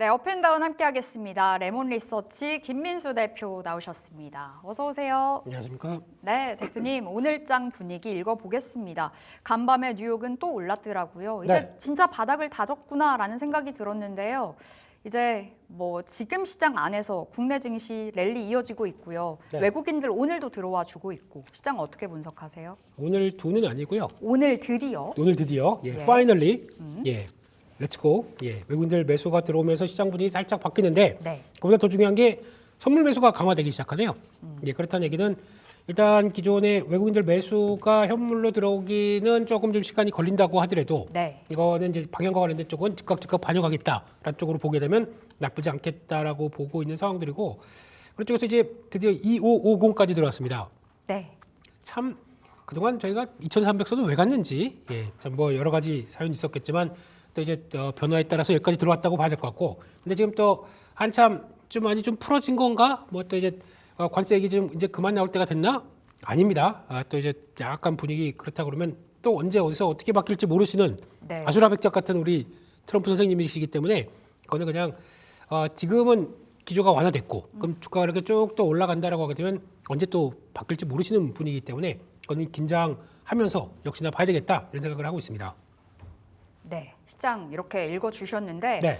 네, 업앤다운 함께 하겠습니다. 레몬 리서치 김민수 대표 나오셨습니다. 어서 오세요. 안녕하십니까? 네, 대표님 오늘장 분위기 읽어보겠습니다. 간밤에 뉴욕은 또 올랐더라고요. 이제 네. 진짜 바닥을 다졌구나라는 생각이 들었는데요. 이제 뭐 지금 시장 안에서 국내 증시 랠리 이어지고 있고요. 네. 외국인들 오늘도 들어와 주고 있고 시장 어떻게 분석하세요? 오늘 두는 아니고요. 오늘 드디어 오늘 드디어 예. finally 렛츠고 외국인들 매수가 들어오면서 시장 분위기 살짝 바뀌는데 네. 그보다 더 중요한 게 선물 매수가 강화되기 시작하네요. 그렇다는 얘기는 일단 기존의 외국인들 매수가 현물로 들어오기는 조금 좀 시간이 걸린다고 하더라도 네. 이거는 이제 방향과 관련된 쪽은 즉각 반영하겠다라는 쪽으로 보게 되면 나쁘지 않겠다라고 보고 있는 상황들이고 그쪽에서 이제 드디어 2550까지 들어왔습니다. 네. 참 그동안 저희가 2300선은 왜 갔는지 참 뭐 여러 가지 사연이 있었겠지만 또 이제 변화에 따라서 여기까지 들어왔다고 봐야 될 것 같고 근데 지금 또 한참 좀 많이 좀 풀어진 건가 뭐 또 이제 관세 얘기 좀 이제 그만 나올 때가 됐나 아닙니다. 또 이제 약간 분위기 그렇다 그러면 또 언제 어디서 어떻게 바뀔지 모르시는 네. 아수라백작 같은 우리 트럼프 선생님이시기 때문에 그거는 그냥 지금은 기조가 완화됐고 그럼 주가가 이렇게 쭉 또 올라간다라고 하게 되면 언제 또 바뀔지 모르시는 분위기이기 때문에 그거는 긴장하면서 역시나 봐야 되겠다 이런 생각을 하고 있습니다. 네, 시장 이렇게 읽어주셨는데 네.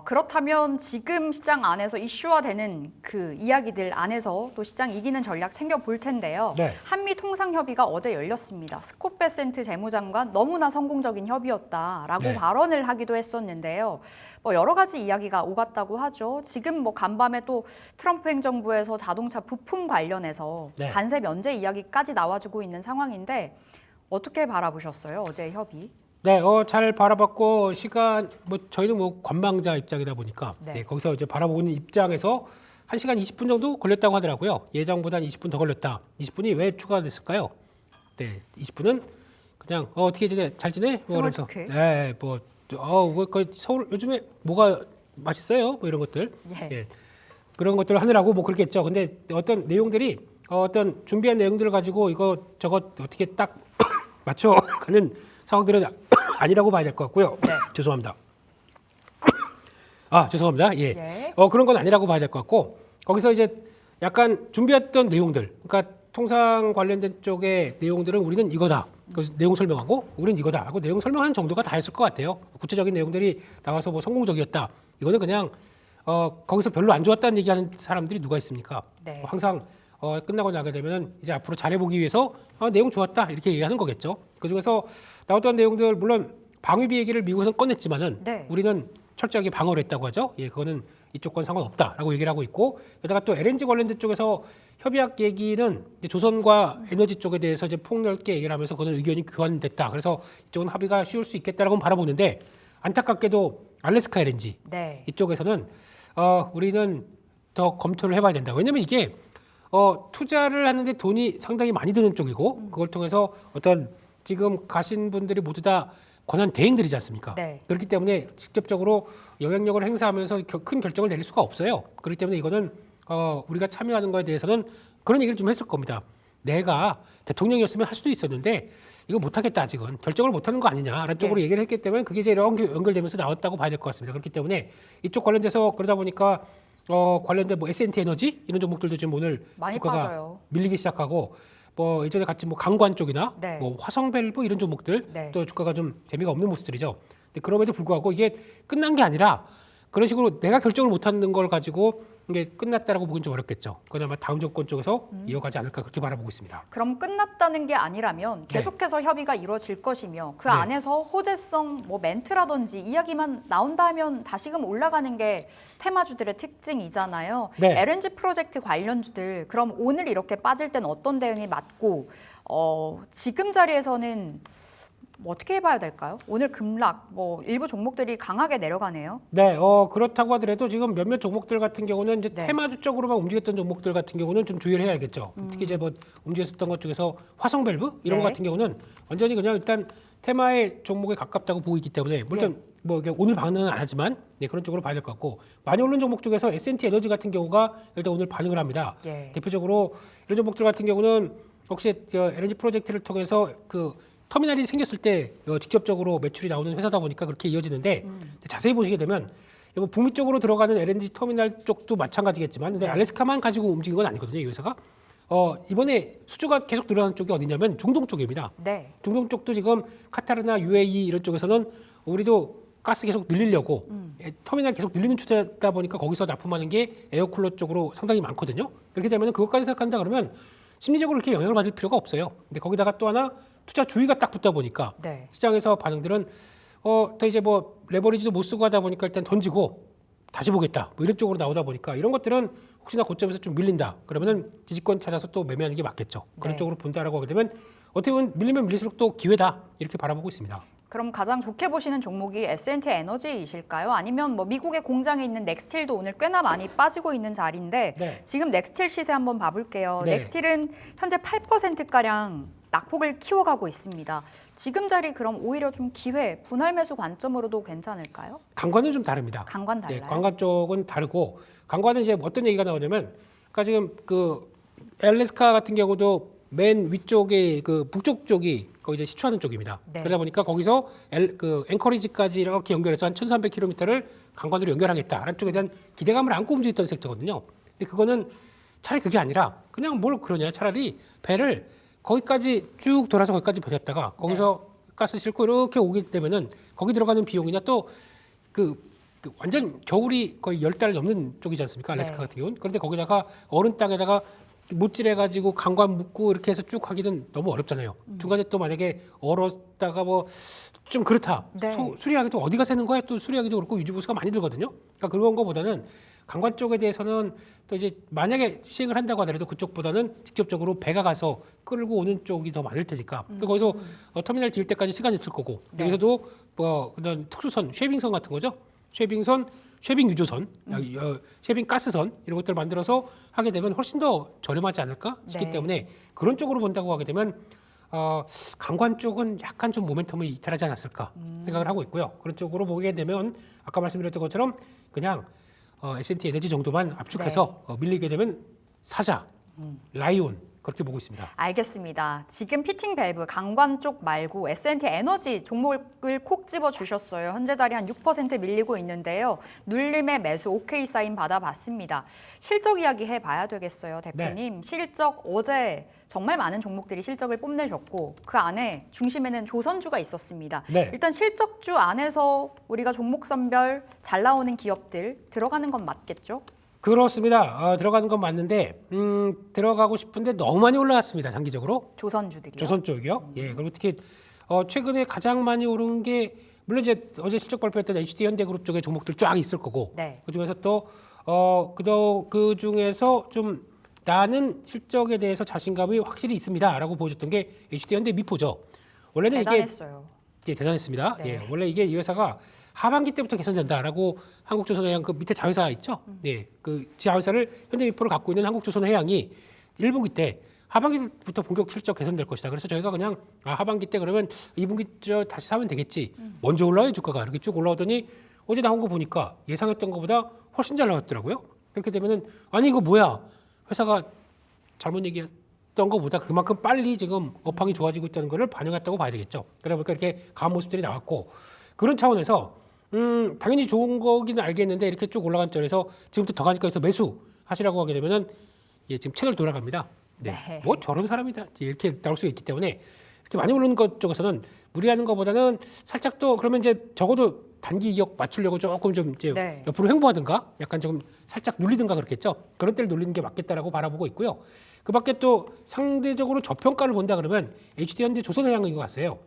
그렇다면 지금 시장 안에서 이슈화되는 그 이야기들 안에서 또 시장 이기는 전략 챙겨볼 텐데요. 네. 한미통상협의가 어제 열렸습니다. 스콧 베센트 재무장관 너무나 성공적인 협의였다라고 네. 발언을 하기도 했었는데요. 뭐 여러 가지 이야기가 오갔다고 하죠. 지금 뭐 간밤에 또 트럼프 행정부에서 자동차 부품 관련해서 네. 관세 면제 이야기까지 나와주고 있는 상황인데 어떻게 바라보셨어요? 어제 협의? 네, 잘 바라봤고 시간 뭐 저희는 뭐 관망자 입장이다 보니까 네. 거기서 이제 바라보고 있는 입장에서 1시간 20분 정도 걸렸다고 하더라고요. 예정보다는 20분 더 걸렸다. 20분이 왜 추가됐을까요? 네, 20분은 그냥 어떻게 지내? 잘 지내? 뭐 스몰 그래서 토크. 네, 뭐 거의 서울 요즘에 뭐가 맛있어요? 뭐 이런 것들. 예. 그런 것들을 하느라고 뭐 그렇겠죠. 근데 어떤 내용들이 어떤 준비한 내용들을 가지고 이거 저거 어떻게 딱 맞춰가는 상황들은 아니라고 봐야 될 것 같고요. 네. 죄송합니다. 죄송합니다. 예. 예. 그런 건 아니라고 봐야 될 것 같고 거기서 이제 약간 준비했던 내용들, 그러니까 통상 관련된 쪽의 내용들은 우리는 이거다. 그래서 내용 설명하고 우리는 이거다 하고 내용 설명하는 정도가 다였을 것 같아요. 구체적인 내용들이 나와서 뭐 성공적이었다. 이거는 그냥 거기서 별로 안 좋았다는 얘기하는 사람들이 누가 있습니까? 네. 항상 끝나고 나게 되면은 이제 앞으로 잘해보기 위해서 내용 좋았다 이렇게 얘기하는 거겠죠. 그중에서 나왔던 내용들 물론 방위비 얘기를 미국에서 꺼냈지만은 네. 우리는 철저하게 방어를 했다고 하죠. 그거는 이쪽 건 상관없다라고 얘기를 하고 있고 게다가 또 LNG 관련된 쪽에서 협약 얘기는 이제 조선과 에너지 쪽에 대해서 이제 폭넓게 얘기를 하면서 그거는 의견이 교환됐다. 그래서 이쪽은 합의가 쉬울 수 있겠다라고 바라보는데 안타깝게도 알래스카 LNG 네. 이쪽에서는 우리는 더 검토를 해봐야 된다. 왜냐하면 이게 투자를 하는데 돈이 상당히 많이 드는 쪽이고 그걸 통해서 어떤 지금 가신 분들이 모두 다 권한 대행들이지 않습니까? 네. 그렇기 때문에 직접적으로 영향력을 행사하면서 큰 결정을 내릴 수가 없어요. 그렇기 때문에 이거는 우리가 참여하는 거에 대해서는 그런 얘기를 좀 했을 겁니다. 내가 대통령이었으면 할 수도 있었는데 이거 못하겠다 아직은 결정을 못하는 거 아니냐라는 쪽으로 얘기를 했기 때문에 그게 이제 연결되면서 나왔다고 봐야 될 것 같습니다. 그렇기 때문에 이쪽 관련돼서 그러다 보니까 관련된 뭐 S&T 에너지 이런 종목들도 지금 오늘 많이 주가가 빠져요. 밀리기 시작하고 뭐 예전에 같이 뭐 강관 쪽이나 네. 뭐 화성밸브 이런 종목들 네. 또 주가가 좀 재미가 없는 모습들이죠. 근데 그럼에도 불구하고 이게 끝난 게 아니라 그런 식으로 내가 결정을 못하는 걸 가지고 이게 끝났다라고 보기는 좀 어렵겠죠. 그건 아마 다음 정권 쪽에서 이어가지 않을까 그렇게 바라보고 있습니다. 그럼 끝났다는 게 아니라면 계속해서 협의가 이루어질 것이며 그 안에서 호재성 뭐 멘트라든지 이야기만 나온다면 다시금 올라가는 게 테마주들의 특징이잖아요. 네. LNG 프로젝트 관련주들 그럼 오늘 이렇게 빠질 땐 어떤 대응이 맞고 지금 자리에서는 뭐 어떻게 해봐야 될까요? 오늘 급락, 뭐 일부 종목들이 강하게 내려가네요. 네, 그렇다고 하더라도 지금 몇몇 종목들 같은 경우는 이제 네. 테마주 쪽으로만 움직였던 종목들 같은 경우는 좀 주의를 해야겠죠. 특히 이제 뭐 움직였었던 것 중에서 화성밸브 이런 네. 것 같은 경우는 완전히 그냥 일단 테마의 종목에 가깝다고 보이기 때문에 물론 뭐 이게 오늘 반응은 안 하지만 그런 쪽으로 봐야 될 것 같고 많이 오른 종목 중에서 S&T 에너지 같은 경우가 일단 오늘 반응을 합니다. 예. 대표적으로 이런 종목들 같은 경우는 혹시 LNG 프로젝트를 통해서 그 터미널이 생겼을 때 직접적으로 매출이 나오는 회사다 보니까 그렇게 이어지는데 자세히 보시게 되면 북미 쪽으로 들어가는 LNG 터미널 쪽도 마찬가지겠지만, 근데 네. 알래스카만 가지고 움직인 건 아니거든요, 이 회사가. 이번에 수주가 계속 늘어나는 쪽이 어디냐면 중동 쪽입니다. 네. 중동 쪽도 지금 카타르나 UAE 이런 쪽에서는 우리도 가스 계속 늘리려고 터미널 계속 늘리는 추세다 보니까 거기서 납품하는 게 에어쿨러 쪽으로 상당히 많거든요. 그렇게 되면 그것까지 생각한다 그러면 심리적으로 이렇게 영향을 받을 필요가 없어요. 근데 거기다가 또 하나 투자 주의가 딱 붙다 보니까 네. 시장에서 반응들은 더 이제 뭐 레버리지도 못 쓰고 하다 보니까 일단 던지고 다시 보겠다 뭐 이런 쪽으로 나오다 보니까 이런 것들은 혹시나 고점에서 좀 밀린다 그러면은 지지권 찾아서 또 매매하는 게 맞겠죠. 그런 네. 쪽으로 본다라고 하게 되면 어떻게 보면 밀리면 밀릴수록 또 기회다 이렇게 바라보고 있습니다. 그럼 가장 좋게 보시는 종목이 S&T 에너지이실까요? 아니면 뭐 미국의 공장에 있는 넥스틸도 오늘 꽤나 많이 빠지고 있는 자리인데 네. 지금 넥스틸 시세 한번 봐볼게요. 네. 넥스틸은 현재 8%가량 낙폭을 키워가고 있습니다. 지금 자리 그럼 오히려 좀 기회, 분할 매수 관점으로도 괜찮을까요? 강관은 좀 다릅니다. 강관 달라요? 네, 관관 쪽은 다르고 강관은 이제 어떤 얘기가 나오냐면 그러니까 지금 그 알래스카 같은 경우도 맨 위쪽에 그 북쪽 쪽이 거기 이제 시추하는 쪽입니다. 네. 그러다 보니까 거기서 그 앵커리지까지 이렇게 연결해서 한 1,300km를 강관으로 연결하겠다라는 쪽에 대한 기대감을 안고 움직였던 섹터거든요. 근데 그거는 차라리 그게 아니라 그냥 뭘 그러냐 차라리 배를 거기까지 쭉 돌아서 거기까지 보냈다가 거기서 가스 싣고 이렇게 오게 되면은 거기 들어가는 비용이나 또 그 완전 겨울이 거의 10달 넘는 쪽이지 않습니까? 알래스카 네. 같은 경우는. 그런데 거기다가 얼은 땅에다가 못질해가지고 강관 묶고 이렇게 해서 쭉 하기는 너무 어렵잖아요. 중간에 또 만약에 얼었다가 뭐 좀 그렇다. 네. 수리하기도 어디가 새는 거야? 또 수리하기도 그렇고 유지보수가 많이 들거든요. 그러니까 그런 거보다는 강관 쪽에 대해서는 또 이제 만약에 시행을 한다고 하더라도 그쪽보다는 직접적으로 배가 가서 끌고 오는 쪽이 더 많을 테니까. 또 거기서 터미널 지을 때까지 시간이 있을 거고 네. 여기서도 뭐 그런 특수선, 쉐빙선 같은 거죠. 쉐빙선, 쉐빙 유조선, 쉐빙 가스선 이런 것들을 만들어서 하게 되면 훨씬 더 저렴하지 않을까 싶기 네. 때문에 그런 쪽으로 본다고 하게 되면 강관 쪽은 약간 좀 모멘텀이 이탈하지 않았을까 생각을 하고 있고요. 그런 쪽으로 보게 되면 아까 말씀드렸던 것처럼 그냥 S&T 에너지 정도만 압축해서 밀리게 되면 사자, 라이온 그렇게 보고 있습니다. 알겠습니다. 지금 피팅 밸브 강관 쪽 말고 S&T 에너지 종목을 콕 집어 주셨어요. 현재 자리 한 6% 밀리고 있는데요. 눌림의 매수 OK 사인 받아봤습니다. 실적 이야기 해봐야 되겠어요, 대표님. 실적 어제 정말 많은 종목들이 실적을 뽐내셨고 그 안에 중심에는 조선주가 있었습니다. 네. 일단 실적주 안에서 우리가 종목 선별 잘 나오는 기업들 들어가는 건 맞겠죠? 그렇습니다. 들어가는 건 맞는데 들어가고 싶은데 너무 많이 올라왔습니다. 단기적으로 조선주들이요. 조선 쪽이요. 예, 그리고 특히 최근에 가장 많이 오른 게 물론 이제 어제 실적 발표했던 HD 현대그룹 쪽의 종목들 쫙 있을 거고 네. 그 중에서 또 그 중에서 좀 나는 실적에 대해서 자신감이 확실히 있습니다라고 보여줬던 게 HD 현대 미포죠. 원래는 대단했어요. 이게 대단했습니다. 네. 예, 원래 이게 이 회사가 하반기 때부터 개선된다라고 한국조선해양 그 밑에 자회사 있죠? 네, 그 자회사를 현대미포를 갖고 있는 한국조선해양이 1분기 때 하반기부터 본격 실적 개선될 것이다. 그래서 저희가 그냥 하반기 때 그러면 2분기 저 다시 사면 되겠지. 먼저 올라와요 주가가 이렇게 쭉 올라오더니 어제 나온 거 보니까 예상했던 것보다 훨씬 잘 나왔더라고요. 그렇게 되면은 아니 이거 뭐야? 회사가 잘못 얘기했던 것보다 그만큼 빨리 지금 업황이 좋아지고 있다는 것을 반영했다고 봐야 되겠죠. 그러다 보니까 이렇게 강한 모습들이 나왔고 그런 차원에서 당연히 좋은 거기는 알겠는데 이렇게 쭉 올라간 점에서 지금부터 더 가니까 해서 매수 하시라고 하게 되면은 예, 지금 채널 돌아갑니다. 네. 네. 뭐 저런 사람이다 이렇게 나올 수가 있기 때문에 이렇게 많이 오르는 것 쪽에서는 무리하는 것보다는 살짝 또 그러면 이제 적어도 단기 이익 맞추려고 조금 좀 이제 네. 옆으로 횡보하든가 약간 좀 살짝 눌리든가 그렇겠죠. 그런 때를 눌리는 게 맞겠다라고 바라보고 있고요. 그밖에 또 상대적으로 저평가를 본다 그러면 HD 현대 조선해양인 것 같아요.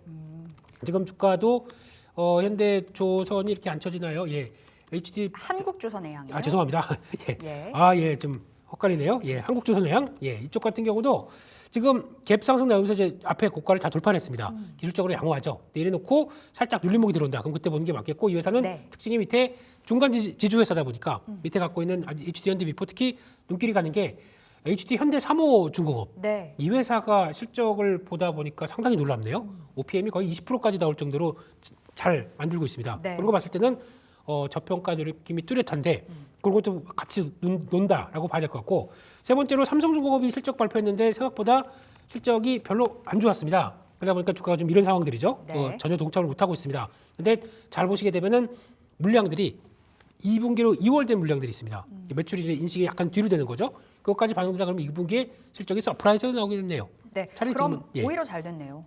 지금 주가도 현대조선이 이렇게 안 쳐지나요? 예, HD 한국조선해양이요. 죄송합니다. 예, 예. 예, 좀 헛갈리네요. 예, 한국조선해양 예, 이쪽 같은 경우도 지금 갭 상승 나오면서 이제 앞에 고가를 다 돌파했습니다. 기술적으로 양호하죠. 내려놓고 살짝 눌림목이 들어온다. 그럼 그때 보는 게 맞겠고 이 회사는 네. 특징이 밑에 중간 지주 회사다 보니까 밑에 갖고 있는 HD 현대미포 특히 눈길이 가는 게 HD 현대 3호 중공업. 네. 이 회사가 실적을 보다 보니까 상당히 놀랍네요. OPM이 거의 20%까지 나올 정도로 잘 만들고 있습니다. 네. 그런 거 봤을 때는 저평가 느낌이 뚜렷한데 그것도 같이 논다라고 봐야 될 것 같고 세 번째로 삼성중공업이 실적 발표했는데 생각보다 실적이 별로 안 좋았습니다. 그러다 보니까 주가가 좀 이런 상황들이죠. 네. 전혀 동참을 못 하고 있습니다. 근데 잘 보시게 되면은 물량들이 2분기로 2월 된 물량들이 있습니다. 매출이 이제 인식이 약간 뒤로 되는 거죠. 그것까지 반영된다 그러면 2분기에 실적이 서프라이즈가 나오게 됐네요. 네. 차라리 그럼 지금은, 예. 오히려 잘 됐네요.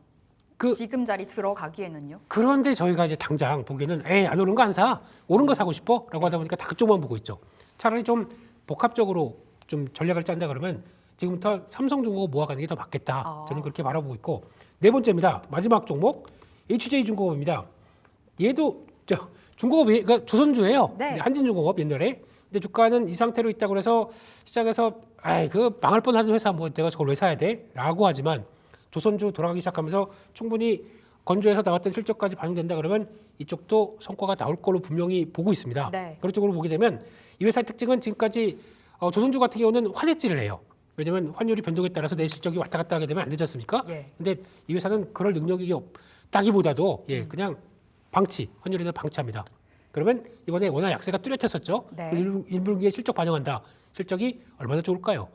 그- 지금 자리 들어가기에는요. 그런데 저희가 이제 당장 보기에는 에이 안 오른 거 안 사, 오른 거 사고 싶어라고 하다 보니까 다 그쪽만 보고 있죠. 차라리 좀 복합적으로 좀 전략을 짠다 그러면 지금부터 삼성중공업 모아가는 게 더 맞겠다. 아. 저는 그렇게 바라보고 있고 네 번째입니다. 마지막 종목 HJ중공업입니다. 얘도 중공업 그러니까 조선주예요. 네. 한진중공업 옛날에. 근데 주가는 이 상태로 있다고 그래서 시작해서 아이 그 망할 뻔한 회사 뭐 내가 저걸 왜 사야 돼?라고 하지만 조선주 돌아가기 시작하면서 충분히 건조해서 나왔던 실적까지 반영된다 그러면 이쪽도 성과가 나올 걸로 분명히 보고 있습니다. 네. 그런 쪽으로 보게 되면 이 회사의 특징은 지금까지 조선주 같은 경우는 환해지를 해요. 왜냐하면 환율이 변동에 따라서 내 실적이 왔다 갔다 하게 되면 안 되지 않습니까? 예. 근데 이 회사는 그럴 능력이 없다기보다도 그냥 방치, 환율에 대해서 방치합니다. 그러면 이번에 워낙 약세가 뚜렷했었죠. 네. 1분기에 실적 반영한다. 실적이 얼마나 좋을까요?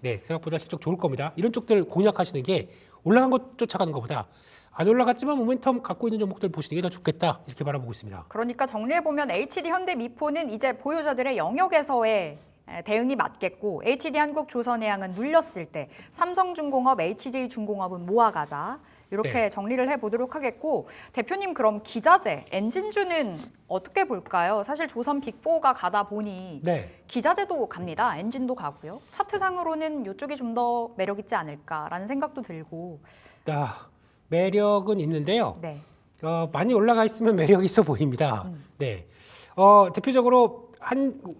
네, 생각보다 실적 좋을 겁니다. 이런 쪽들 공략하시는 게 올라간 것 쫓아가는 것보다 안 올라갔지만 모멘텀 갖고 있는 종목들 보시는 게 더 좋겠다. 이렇게 바라보고 있습니다. 그러니까 정리해보면 HD 현대미포는 이제 보유자들의 영역에서의 대응이 맞겠고 HD한국 조선해양은 눌렸을 때 삼성중공업, HJ중공업은 모아가자. 이렇게 네. 정리를 해보도록 하겠고 대표님 그럼 기자재, 엔진주는 어떻게 볼까요? 사실 조선 빅4가 가다 보니 네. 기자재도 갑니다. 엔진도 가고요. 차트상으로는 이쪽이 좀 더 매력 있지 않을까라는 생각도 들고 매력은 있는데요. 네. 많이 올라가 있으면 매력이 있어 보입니다. 네. 대표적으로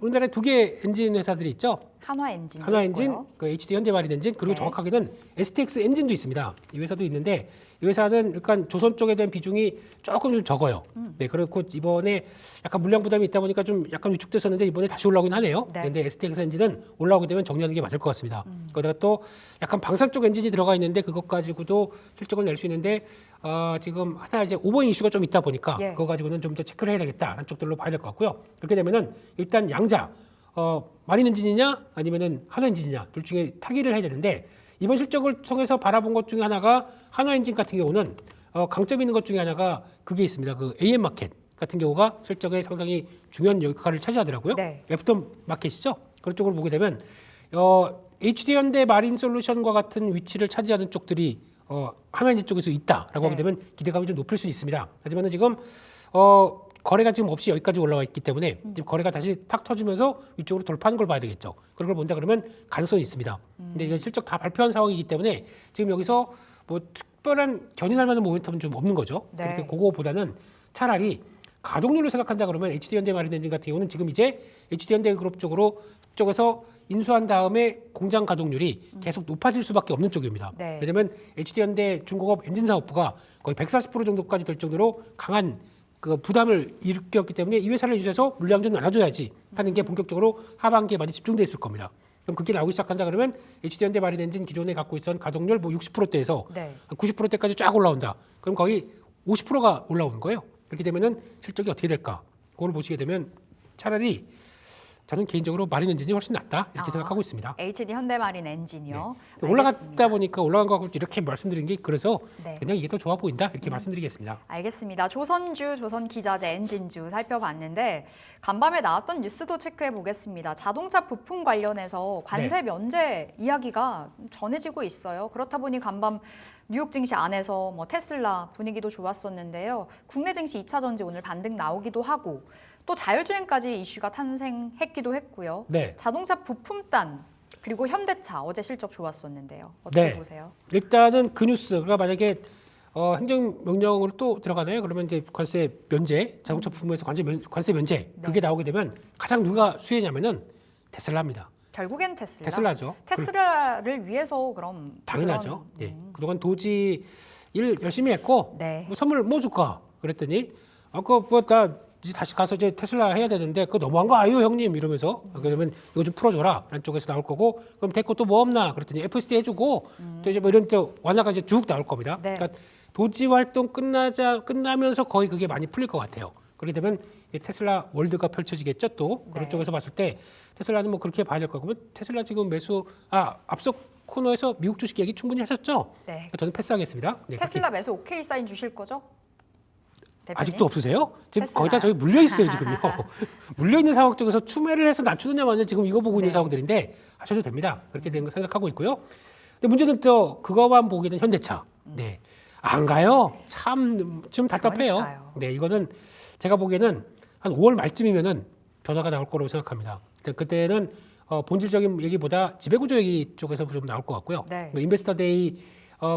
우리나라에 두 개 엔진 회사들이 있죠. 한화엔진, 한화엔진, 그 HD 현대마린 엔진, 그리고 네. 정확하게는 STX 엔진도 있습니다. 이 회사도 있는데 이 회사는 약간 조선 쪽에 대한 비중이 조금 좀 적어요. 네, 그렇고 이번에 약간 물량 부담이 있다 보니까 좀 약간 위축됐었는데 이번에 다시 올라오긴 하네요. 네. 그런데 STX 엔진은 올라오게 되면 정리하는 게 맞을 것 같습니다. 거기다가 또 약간 방산 쪽 엔진이 들어가 있는데 그것 가지고도 실적을 낼 수 있는데 지금 하나 이제 오버행 이슈가 좀 있다 보니까 예. 그거 가지고는 좀 더 체크를 해야 되겠다라는 쪽들로 봐야 될 것 같고요. 그렇게 되면은 일단 양자 마린 엔진이냐 아니면은 한화 엔진이냐 둘 중에 타기를 해야 되는데 이번 실적을 통해서 바라본 것 중에 하나가 한화 엔진 같은 경우는 강점 있는 것 중에 하나가 그게 있습니다. 그 AM 마켓 같은 경우가 실적에 상당히 중요한 역할을 차지하더라고요. 네. 애프터 마켓이죠. 그런 쪽으로 보게 되면 HD 현대 마린 솔루션과 같은 위치를 차지하는 쪽들이 한화엔진 쪽에서 있다라고 네. 하게 되면 기대감이 좀 높을 수 있습니다. 하지만은 지금 거래가 지금 없이 여기까지 올라와 있기 때문에 지금 거래가 다시 탁 터지면서 위쪽으로 돌파하는 걸 봐야 되겠죠. 그런 걸 본다 그러면 가능성이 있습니다. 근데 이건 실적 다 발표한 상황이기 때문에 지금 여기서 뭐 특별한 견인할 만한 모멘텀은 좀 없는 거죠. 네. 그렇게 그거보다는 차라리 가동률로 생각한다 그러면 HD 현대 마린 엔진 같은 경우는 지금 이제 HD 현대 그룹 쪽에서 인수한 다음에 공장 가동률이 계속 높아질 수밖에 없는 쪽입니다. 네. 왜냐하면 HD 현대 중공업 엔진 사업부가 거의 140% 정도까지 될 정도로 강한 그 부담을 일으켰기 때문에 이 회사를 유지해서 물량 좀 나눠줘야지 하는 게 본격적으로 하반기에 많이 집중돼 있을 겁니다. 그럼 그게 나오기 시작한다 그러면 HD 현대 마린 엔진 기존에 갖고 있던 가동률 뭐 60%대에서 네. 90%대까지 쫙 올라온다. 그럼 거의 50%가 올라오는 거예요. 그렇게 되면은 실적이 어떻게 될까? 그걸 보시게 되면 차라리 저는 개인적으로 마린 엔진이 훨씬 낫다 이렇게 생각하고 있습니다. HD 현대마린 엔진이요. 네. 올라갔다 알겠습니다. 보니까 올라간 거 갖고 이렇게 말씀드린 게 그래서 네. 그냥 이게 더 좋아 보인다 이렇게 말씀드리겠습니다. 알겠습니다. 조선주, 조선기자재, 엔진주 살펴봤는데 간밤에 나왔던 뉴스도 체크해 보겠습니다. 자동차 부품 관련해서 관세 면제 이야기가 전해지고 있어요. 그렇다 보니 간밤 뉴욕 증시 안에서 뭐 테슬라 분위기도 좋았었는데요. 국내 증시 2차 전지 오늘 반등 나오기도 하고 또 자율주행까지 이슈가 탄생했기도 했고요. 네. 자동차 부품단 그리고 현대차 어제 실적 좋았었는데요. 어떻게 네. 보세요? 일단은 그 뉴스가 만약에 행정명령으로 또 들어가나요? 그러면 이제 관세 면제, 자동차 부품에서 관세 면제 그게 나오게 되면 가장 누가 수혜냐면은 테슬라입니다. 결국엔 테슬라. 테슬라죠. 테슬라를 위해서 그럼 당연하죠. 그런, 예. 그동안 도지 일 열심히 했고 네. 뭐 선물 뭐 줄까? 그랬더니 아까 뭐나 다시 가서 이제 테슬라 해야 되는데 그거 너무한 거 아니에요 형님 이러면서 그러면 이거 좀 풀어줘라 라는 쪽에서 나올 거고 그럼 데리고 또 뭐 없나 그랬더니 FSD 해주고 또 이제 뭐 이런 또 완화가 이제 쭉 나올 겁니다. 네. 그러니까 도지 활동 끝나면서 거의 그게 많이 풀릴 것 같아요. 그렇게 되면 이제 테슬라 월드가 펼쳐지겠죠. 또 그런 네. 쪽에서 봤을 때 테슬라는 뭐 그렇게 봐야 될 거고 테슬라 지금 매수 앞서 코너에서 미국 주식 얘기 충분히 하셨죠? 네. 저는 패스하겠습니다. 네, 테슬라 매수 오케이 사인 주실 거죠? 대표님? 아직도 없으세요? 지금 패스나요? 거의 다 저희 물려 있어요 지금요. 물려 있는 상황 쪽에서 추매를 해서 낮추느냐 마느냐 지금 이거 보고 있는 네. 상황들인데 하셔도 됩니다. 그렇게 된 거 생각하고 있고요. 근데 문제는 또 그거만 보게 된 현대차. 네. 안 가요. 참 좀 답답해요. 그러니까요. 네, 이거는 제가 보기에는 한 5월 말쯤이면은 변화가 나올 거라고 생각합니다. 그때는 본질적인 얘기보다 지배구조 얘기 쪽에서 좀 나올 것 같고요. 네. 뭐 인베스터 데이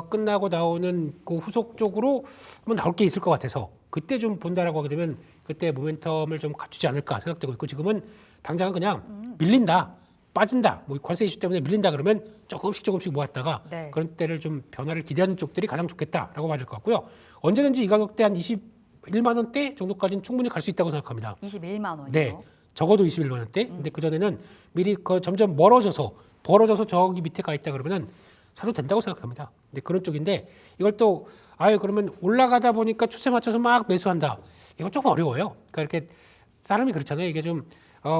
끝나고 나오는 그 후속적으로 한번 나올 게 있을 것 같아서 그때 좀 본다라고 하게 되면 그때 모멘텀을 좀 갖추지 않을까 생각되고 있고 지금은 당장은 그냥 밀린다. 빠진다. 뭐 관세 이슈 때문에 밀린다 그러면 조금씩 모았다가 네. 그런 때를 좀 변화를 기대하는 쪽들이 가장 좋겠다라고 맞을 것 같고요. 언제든지 이 가격대 한 21만 원대 정도까지는 충분히 갈 수 있다고 생각합니다. 21만 원이요. 네. 적어도 21만 원대. 근데 그 전에는 미리 점점 멀어져서 벌어져서 저기 밑에 가 있다 그러면은 사도 된다고 생각합니다. 근데 그런 쪽인데 이걸 또 아유 그러면 올라가다 보니까 추세 맞춰서 막 매수한다. 이거 조금 어려워요. 그러니까 이렇게 사람이 그렇잖아요. 이게 좀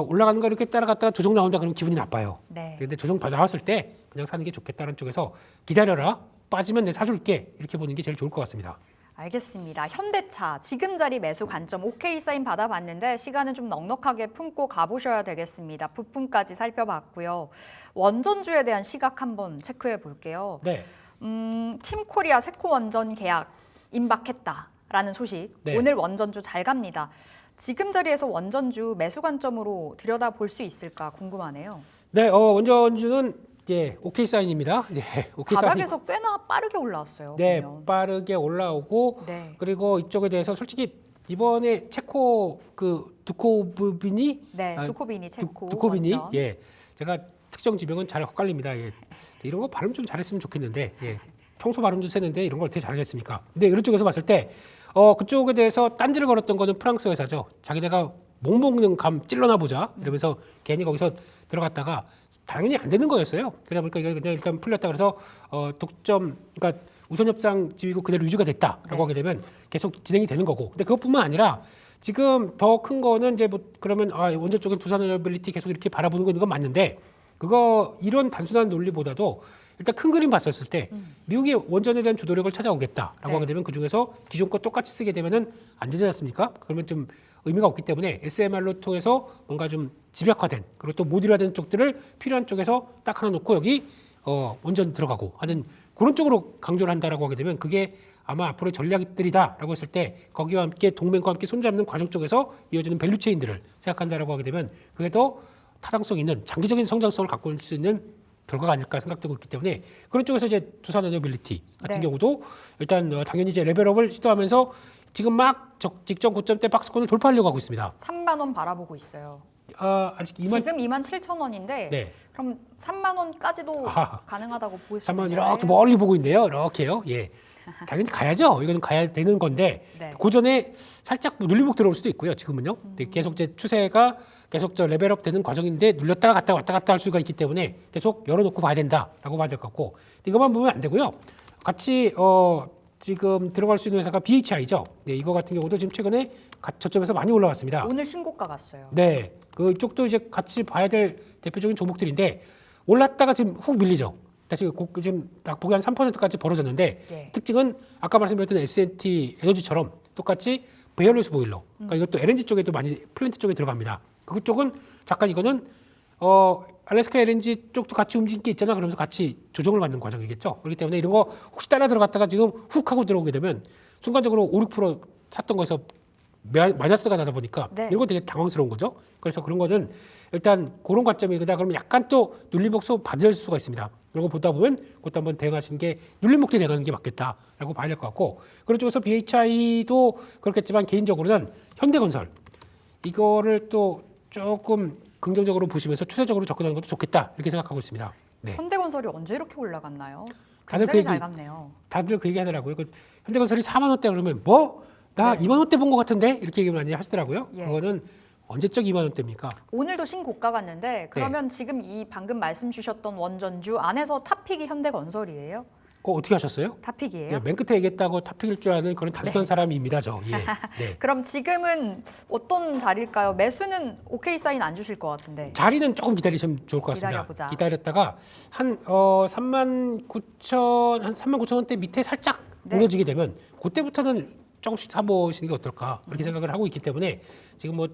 올라가는 거 이렇게 따라갔다가 조정 나온다 그러면 기분이 나빠요. 네. 근데 조정 나왔을 때 그냥 사는 게 좋겠다는 쪽에서 기다려라. 빠지면 내 사줄게. 이렇게 보는 게 제일 좋을 것 같습니다. 알겠습니다. 현대차 지금 자리 매수 관점 오케이 사인 받아봤는데 시간은 좀 넉넉하게 품고 가보셔야 되겠습니다. 부품까지 살펴봤고요. 원전주에 대한 시각 한번 체크해 볼게요. 네. 팀코리아 세코 원전 계약 임박했다라는 소식. 네. 오늘 원전주 잘 갑니다. 지금 자리에서 원전주 매수 관점으로 들여다 볼 수 있을까 궁금하네요. 네, 원전주는 오케이 사인입니다. 네, 오케이 사인. 바닥에서 꽤나 빠르게 올라왔어요. 네, 보면. 빠르게 올라오고 네. 그리고 이쪽에 대해서 솔직히 이번에 체코 그 두코빈이 네, 두코비니 체코 두코빈이 원전. 제가 특정 지명은 잘 헷갈립니다. 이런 거 발음 좀 잘했으면 좋겠는데 평소 발음도 세는데 이런 걸 어떻게 잘하겠습니까? 근데 이런 쪽에서 봤을 때 그쪽에 대해서 딴지를 걸었던 거는 프랑스 회사죠. 자기네가 목 먹는 감 찔러나 보자 이러면서 괜히 거기서 들어갔다가 당연히 안 되는 거였어요. 그러다 보니까 이게 그냥 일단 풀렸다 그래서 독점 그러니까 우선 협상 지위고 그대로 유지가 됐다라고 네. 하게 되면 계속 진행이 되는 거고. 근데 그것뿐만 아니라 지금 더 큰 거는 이제 뭐 그러면 원전 쪽에 두산에너빌리티 계속 이렇게 바라보는 건 이건 맞는데 그거 이런 단순한 논리보다도 일단 큰 그림 봤었을 때 미국이 원전에 대한 주도력을 찾아오겠다라고 네. 하게 되면 그 중에서 기존 거 똑같이 쓰게 되면은 안 되지 않습니까? 그러면 좀 의미가 없기 때문에 SMR로 통해서 뭔가 좀 집약화된 그리고 또 모듈화된 쪽들을 필요한 쪽에서 딱 하나 놓고 여기 원전 들어가고 하는 그런 쪽으로 강조를 한다라고 하게 되면 그게 아마 앞으로의 전략들이다라고 했을 때 거기와 함께 동맹과 함께 손잡는 과정 쪽에서 이어지는 밸류체인들을 생각한다라고 하게 되면 그게 더 타당성 있는 장기적인 성장성을 갖고 올 수 있는 결과가 아닐까 생각되고 있기 때문에 그런 쪽에서 이제 두산에너빌리티 같은 네. 경우도 일단 당연히 이제 레벨업을 시도하면서 지금 막 직전 고점대 박스권을 돌파하려고 하고 있습니다. 3만 원 바라보고 있어요. 아직 2만 지금 27,000원인데 네. 그럼 3만 원까지도 아하. 가능하다고 보시면 3만 이렇게 멀리 보고 있네요. 이렇게요. 당연히 가야죠. 이거는 가야 되는 건데 네. 그 전에 살짝 뭐 눌림목 들어올 수도 있고요. 지금은요. 근데 계속 이제 추세가 계속 레벨업 되는 과정인데 눌렸다가 갔다 왔다 갔다 할 수가 있기 때문에 계속 열어놓고 봐야 된다라고 봐야 될 것 같고 이것만 보면 안 되고요. 같이 지금 들어갈 수 있는 회사가 BHI죠. 네, 이거 같은 경우도 지금 최근에 저점에서 많이 올라왔습니다. 오늘 신고가 갔어요. 네, 그쪽도 이제 같이 봐야 될 대표적인 종목들인데 올랐다가 지금 훅 밀리죠. 다시 지금 딱 보기 한 3%까지 벌어졌는데 네. 특징은 아까 말씀드렸던 S&T 에너지처럼 똑같이 베어리스 보일러. 그러니까 이것도 LNG 쪽에도 많이 플랜트 쪽에 들어갑니다. 그쪽은 잠깐 이거는 알래스카 LNG 쪽도 같이 움직인 게 있잖아. 그러면서 같이 조정을 받는 과정이겠죠. 그렇기 때문에 이런 거 혹시 따라 들어갔다가 지금 훅 하고 들어오게 되면 순간적으로 5, 6% 샀던 거에서 마이너스가 나다 보니까 네. 이런 거 되게 당황스러운 거죠. 그래서 그런 거는 일단 그런 관점이다. 그러면 약간 또 눌림목소 받을 수가 있습니다. 그런 거 보다 보면 그것도 한번 대응하시는 게 눌림목대 대응하는 게 맞겠다라고 봐야 될 것 같고 그런 쪽에서 BHI도 그렇겠지만 개인적으로는 현대건설 이거를 또 조금 긍정적으로 보시면서 추세적으로 접근하는 것도 좋겠다 이렇게 생각하고 있습니다. 네. 현대건설이 언제 이렇게 올라갔나요? 다들 굉장히 그 잘 얘기- 갔네요. 다들 그 얘기 하더라고요. 현대건설이 4만 원대 그러면 뭐? 나 네. 2만 원대 본 것 같은데 이렇게 얘기 많이 하시더라고요. 예. 그거는 언제적 2만 원대입니까? 오늘도 신고가 갔는데 그러면 지금 이 방금 말씀 주셨던 원전주 안에서 탑픽이 현대건설이에요? 그거 어떻게 하셨어요? 탑픽이에요? 네, 맨 끝에 얘기했다고 탑픽일 줄 아는 그런 단순한 사람입니다, 저. 예. 네. 그럼 지금은 어떤 자리일까요? 매수는 오케이 사인 안 주실 것 같은데. 자리는 조금 기다리시면 좋을 것 같습니다. 기다려보자. 기다렸다가 한 39,000, 한 39,000원대 밑에 살짝 네. 무너지게 되면 그때부터는 조금씩 사보시는 게 어떨까 그렇게 생각을 하고 있기 때문에 지금 뭐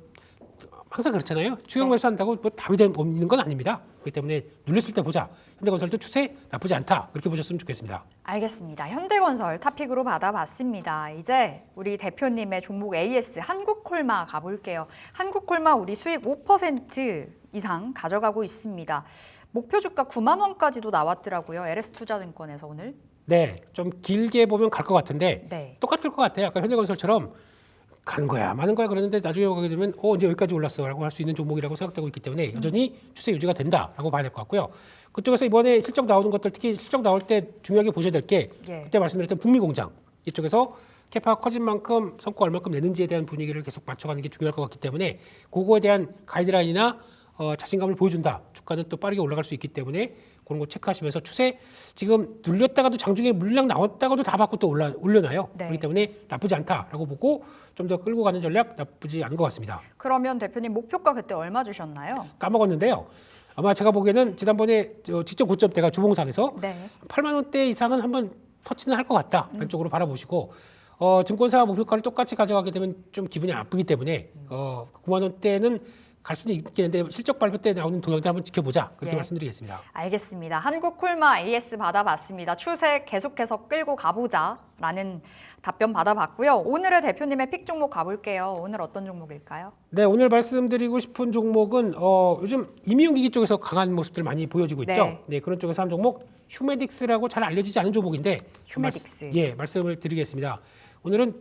항상 그렇잖아요. 추경 매수한다고 뭐 답이 없는 건 아닙니다. 그렇기 때문에 눌렸을 때 보자. 현대건설도 추세 나쁘지 않다. 그렇게 보셨으면 좋겠습니다. 알겠습니다. 현대건설 탑픽으로 받아봤습니다. 이제 우리 대표님의 종목 AS 한국콜마 가볼게요. 한국콜마 우리 수익 5% 이상 가져가고 있습니다. 목표 주가 9만 원까지도 나왔더라고요. LS투자증권에서 오늘. 네, 좀 길게 보면 갈 것 같은데 네. 똑같을 것 같아요. 아까 현대건설처럼 가는 거야, 마는 거야 그러는데 나중에 가게 되면 이제 여기까지 올랐어라고 할 수 있는 종목이라고 생각되고 있기 때문에 여전히 추세 유지가 된다라고 봐야 될 것 같고요. 그쪽에서 이번에 실적 나오는 것들 특히 실적 나올 때 중요하게 보셔야 될 게 그때 말씀드렸던 북미공장 이쪽에서 캐파가 커진 만큼 성과 얼마큼 내는지에 대한 분위기를 계속 맞춰가는 게 중요할 것 같기 때문에 그거에 대한 가이드라인이나 자신감을 보여준다. 주가는 또 빠르게 올라갈 수 있기 때문에 그런 거 체크하시면서 추세 지금 눌렸다가도 장중에 물량 나왔다가도 다 받고 또 올려놔요. 네. 그렇기 때문에 나쁘지 않다라고 보고 좀 더 끌고 가는 전략 나쁘지 않은 것 같습니다. 그러면 대표님 목표가 그때 얼마 주셨나요? 까먹었는데요. 아마 제가 보기에는 지난번에 직접 고점대가 주봉상에서 네. 8만 원대 이상은 한번 터치는 할 것 같다. 안쪽으로 바라보시고 증권사 목표가를 똑같이 가져가게 되면 좀 기분이 나쁘기 때문에 9만 원대는 갈 수는 있겠는데 실적 발표 때 나오는 동향들 한번 지켜보자. 그렇게 말씀드리겠습니다. 알겠습니다. 한국콜마 AS 받아봤습니다. 추세 계속해서 끌고 가보자라는 답변 받아봤고요. 오늘의 대표님의 픽 종목 가볼게요. 오늘 어떤 종목일까요? 네, 오늘 말씀드리고 싶은 종목은 요즘 임의용기기 쪽에서 강한 모습들 많이 보여지고 있죠. 네, 그런 쪽에서 한 종목 휴메딕스라고 잘 알려지지 않은 종목인데 휴메딕스. 말씀을 드리겠습니다. 오늘은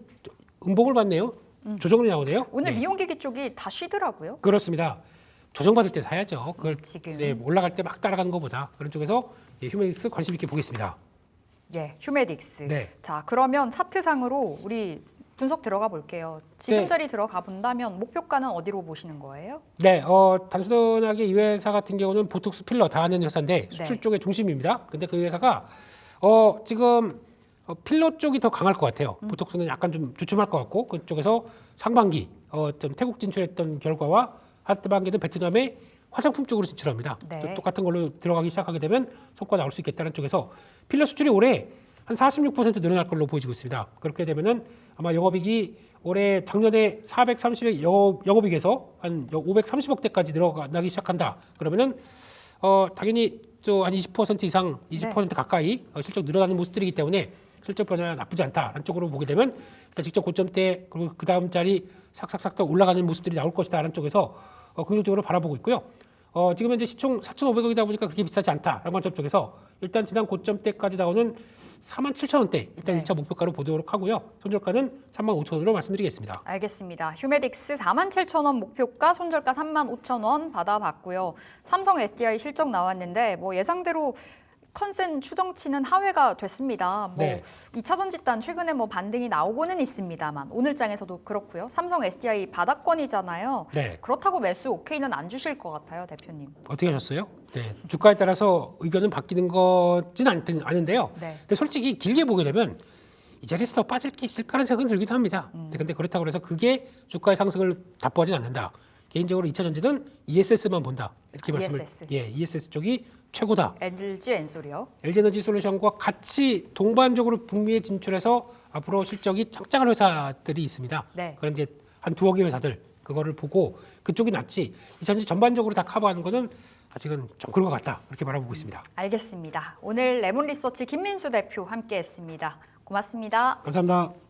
음봉을 받네요. 조정이 나오네요. 오늘 미용기기 쪽이 다 쉬더라고요. 그렇습니다. 조정받을 때 사야죠. 그걸 지금. 올라갈 때 막 따라가는 것보다 그런 쪽에서 휴메딕스 관심 있게 보겠습니다. 예, 휴메딕스. 네. 자, 그러면 차트상으로 우리 분석 들어가 볼게요. 지금 네. 자리 들어가 본다면 목표가는 어디로 보시는 거예요? 네, 단순하게 이 회사 같은 경우는 보톡스 필러 다 하는 회사인데 수출 쪽의 중심입니다. 근데 그 회사가 지금 필러 쪽이 더 강할 것 같아요. 보톡스는 약간 좀 주춤할 것 같고 그쪽에서 상반기 좀 태국 진출했던 결과와 하반기는 베트남의 화장품 쪽으로 진출합니다. 네. 또 똑같은 걸로 들어가기 시작하게 되면 성과 나올 수 있겠다는 쪽에서 필러 수출이 올해 한 46% 늘어날 걸로 보여지고 있습니다. 그렇게 되면은 아마 영업이익이 올해 작년에 430억 영업이익에서 한 530억대까지 늘어나기 시작한다. 그러면은 당연히 또 한 20% 이상, 20% 가까이 실적 늘어나는 모습들이기 때문에 실적 변화 나쁘지 않다라는 쪽으로 보게 되면 일단 직접 고점대 그리고 그 다음 자리 싹싹싹 더 올라가는 모습들이 나올 것이다라는 쪽에서 긍정적으로 바라보고 있고요. 지금 현재 시총 4,500억이다 보니까 그렇게 비싸지 않다라는 관점 쪽에서 일단 지난 고점대까지 나오는 47,000원대 일단 1차 목표가로 보도록 하고요. 손절가는 35,000원으로 말씀드리겠습니다. 알겠습니다. 휴메딕스 47,000원 목표가, 손절가 35,000원 받아봤고요. 삼성 SDI 실적 나왔는데 뭐 예상대로 컨센 추정치는 하회가 됐습니다. 뭐 네. 2차 전지단 최근에 뭐 반등이 나오고는 있습니다만 오늘 장에서도 그렇고요. 삼성 SDI 바닥권이잖아요. 네. 그렇다고 매수 오케이는 안 주실 것 같아요, 대표님. 어떻게 하셨어요? 네. 주가에 따라서 의견은 바뀌는 것지는 않은데요. 네. 근데 솔직히 길게 보게 되면 이 자리에서 더 빠질 게 있을까라는 생각은 들기도 합니다. 근데 그렇다고 해서 그게 주가의 상승을 답보하진 않는다. 개인적으로 2차 전지는 ESS만 본다. 이렇게 ESS. ESS 쪽이 최고다. LG 엔솔이요. LG에너지 솔루션과 같이 동반적으로 북미에 진출해서 앞으로 실적이 짱짱한 회사들이 있습니다. 네. 그런 이제 한 두어 개 회사들 그거를 보고 그쪽이 낫지. 이 전지 전반적으로 다 커버하는 거는 아직은 좀 그런 것 같다. 그렇게 바라보고 있습니다. 알겠습니다. 오늘 레몬리서치 김민수 대표 함께했습니다. 고맙습니다. 감사합니다.